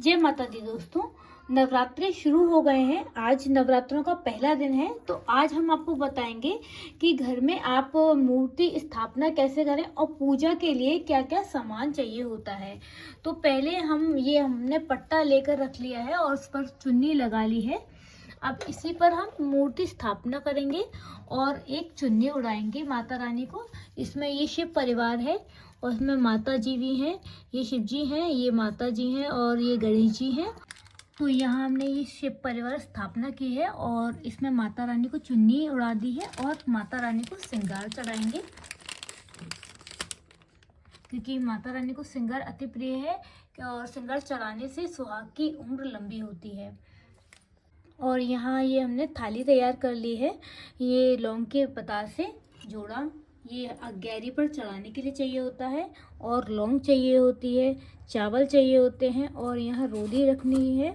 जय माता दी दोस्तों। नवरात्रे शुरू हो गए हैं। आज नवरात्रों का पहला दिन है, तो आज हम आपको बताएंगे कि घर में आप मूर्ति स्थापना कैसे करें और पूजा के लिए क्या क्या सामान चाहिए होता है। तो पहले हमने पट्टा लेकर रख लिया है और उस पर चुन्नी लगा ली है। अब इसी पर हम मूर्ति स्थापना करेंगे और एक चुन्नी उड़ाएंगे माता रानी को। इसमें ये शिव परिवार है और इसमें माता जी भी हैं, ये शिव जी हैं, ये माता जी हैं और ये गणेश जी हैं। तो यहाँ हमने ये शिव परिवार स्थापना की है और इसमें माता रानी को चुन्नी उड़ा दी है और माता रानी को श्रृंगार चढ़ाएंगे, क्योंकि माता रानी को श्रृंगार अति प्रिय है और श्रृंगार चढ़ाने से सुहाग की उम्र लंबी होती है। और यहाँ ये हमने थाली तैयार कर ली है। ये लौंग के पताल से जोड़ा, ये अग्यारी पर चढ़ाने के लिए चाहिए होता है और लौंग चाहिए होती है, चावल चाहिए होते हैं और यहाँ रोली रखनी है।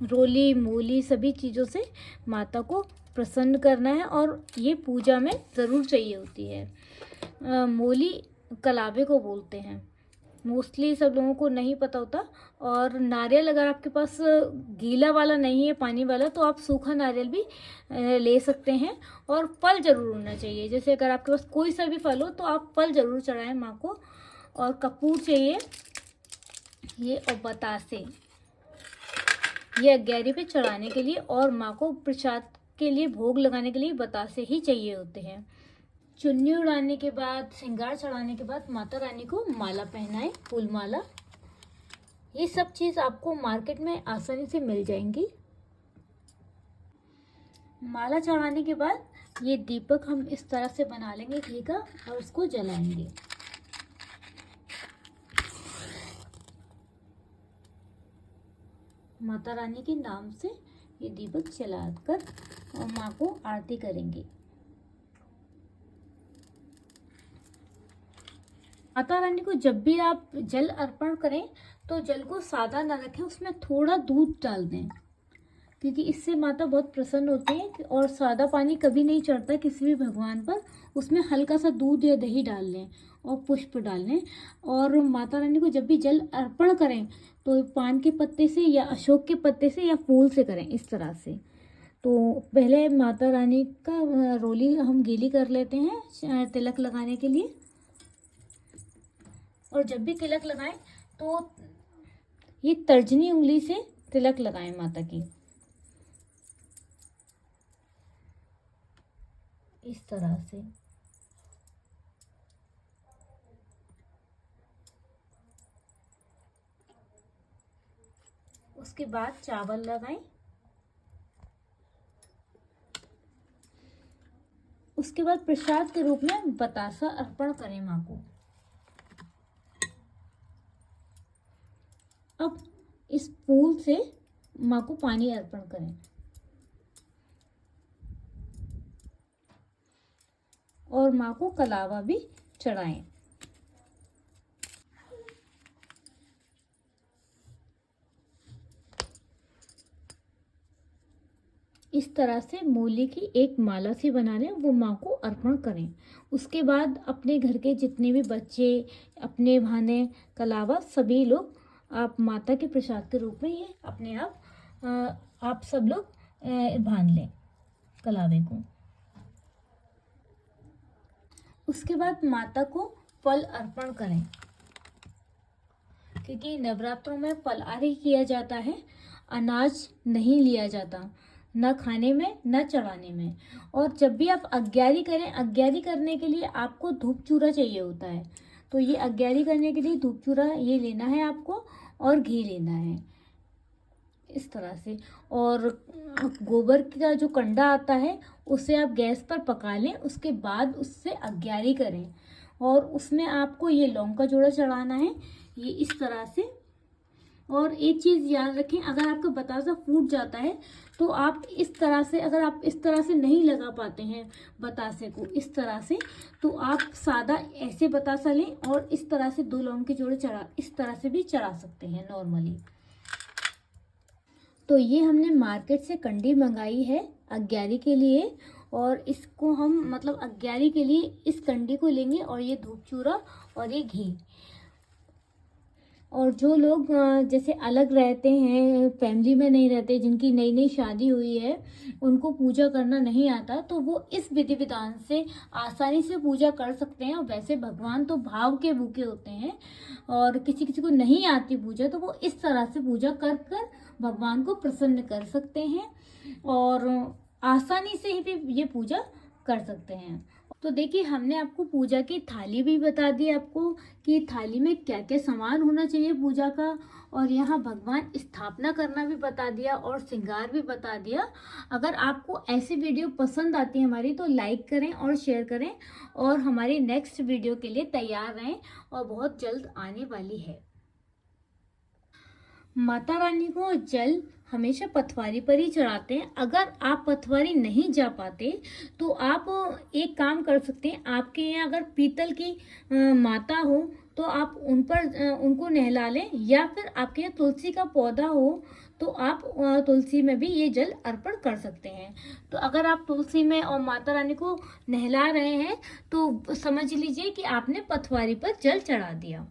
रोली मूली सभी चीज़ों से माता को प्रसन्न करना है और ये पूजा में ज़रूर चाहिए होती है। मूली कलावे को बोलते हैं, मोस्टली सब लोगों को नहीं पता होता। और नारियल अगर आपके पास गीला वाला नहीं है, पानी वाला, तो आप सूखा नारियल भी ले सकते हैं। और फल ज़रूर होना चाहिए, जैसे अगर आपके पास कोई सा भी फल हो तो आप फल ज़रूर चढ़ाएं माँ को। और कपूर चाहिए ये, और बतासे, ये अग्यारी पे चढ़ाने के लिए और माँ को प्रसाद के लिए भोग लगाने के लिए बतासे ही चाहिए होते हैं। चुन्नी उड़ाने के बाद, श्रृंगार चढ़ाने के बाद माता रानी को माला पहनाएं, फूल माला। ये सब चीज़ आपको मार्केट में आसानी से मिल जाएंगी। माला चढ़ाने के बाद ये दीपक हम इस तरह से बना लेंगे घी का और उसको जलाएंगे। माता रानी के नाम से ये दीपक जलाकर और माँ को आरती करेंगे। माता रानी को जब भी आप जल अर्पण करें तो जल को सादा ना रखें, उसमें थोड़ा दूध डाल दें, क्योंकि इससे माता बहुत प्रसन्न होती है। और सादा पानी कभी नहीं चढ़ता किसी भी भगवान पर, उसमें हल्का सा दूध या दही डाल लें और पुष्प डाल लें। और माता रानी को जब भी जल अर्पण करें तो पान के पत्ते से या अशोक के पत्ते से या फूल से करें, इस तरह से। तो पहले माता रानी का रोली हम गीली कर लेते हैं तिलक लगाने के लिए। और जब भी तिलक लगाएं तो ये तर्जनी उंगली से तिलक लगाएं माता की, इस तरह से। उसके बाद चावल लगाएं। उसके बाद प्रसाद के रूप में बतासा अर्पण करें माँ को। अब इस फूल से माँ को पानी अर्पण करें और माँ को कलावा भी चढ़ाएं। इस तरह से मूली की एक माला सी बना लें, वो माँ को अर्पण करें। उसके बाद अपने घर के जितने भी बच्चे, अपने भाने, कलावा, सभी लोग आप माता के प्रसाद के रूप में ये अपने आप सब लोग बांध लें कलावे को। उसके बाद माता को फल अर्पण करें, क्योंकि नवरात्रों में फलाहारी किया जाता है, अनाज नहीं लिया जाता, न खाने में न चढ़ाने में। और जब भी आप अग्यारी करें, अग्यारी करने के लिए आपको धूप चूरा चाहिए होता है। तो ये अग्यारी करने के लिए धूप चूरा ये लेना है आपको और घी लेना है, इस तरह से। और गोबर का जो कंडा आता है उसे आप गैस पर पका लें, उसके बाद उससे अग्यारी करें और उसमें आपको ये लौंग का जोड़ा चढ़ाना है, ये इस तरह से। और एक चीज़ याद रखें, अगर आपका बतासा फूट जाता है तो आप इस तरह से, अगर आप इस तरह से नहीं लगा पाते हैं बतासे को इस तरह से, तो आप सादा ऐसे बतासा लें और इस तरह से 2 लौंग के जोड़े इस तरह से भी चढ़ा सकते हैं नॉर्मली। तो ये हमने मार्केट से कंडी मंगाई है अग्यारी के लिए, और इसको हम मतलब अग्यारी के लिए इस कंडी को लेंगे और ये धूप चूरा और ये घी। और जो लोग जैसे अलग रहते हैं, फैमिली में नहीं रहते, जिनकी नई नई शादी हुई है, उनको पूजा करना नहीं आता, तो वो इस विधि विधान से आसानी से पूजा कर सकते हैं। और वैसे भगवान तो भाव के भूखे होते हैं, और किसी किसी को नहीं आती पूजा, तो वो इस तरह से पूजा कर कर भगवान को प्रसन्न कर सकते हैं और आसानी से ही भी ये पूजा कर सकते हैं। तो देखिए, हमने आपको पूजा की थाली भी बता दी आपको कि थाली में क्या क्या सामान होना चाहिए पूजा का, और यहाँ भगवान स्थापना करना भी बता दिया और श्रृंगार भी बता दिया। अगर आपको ऐसी वीडियो पसंद आती है हमारी, तो लाइक करें और शेयर करें, और हमारी नेक्स्ट वीडियो के लिए तैयार रहें, और बहुत जल्द आने वाली है। माता रानी को जल हमेशा पथवारी पर ही चढ़ाते हैं। अगर आप पथवारी नहीं जा पाते, तो आप एक काम कर सकते हैं। आपके यहाँ अगर पीतल की माता हो, तो आप उन पर उनको नहला लें, या फिर आपके यहाँ तुलसी का पौधा हो, तो आप तुलसी में भी ये जल अर्पण कर सकते हैं। तो अगर आप तुलसी में और माता रानी को नहला रहे हैं, तो समझ लीजिए कि आपने पथवारी पर जल चढ़ा दिया।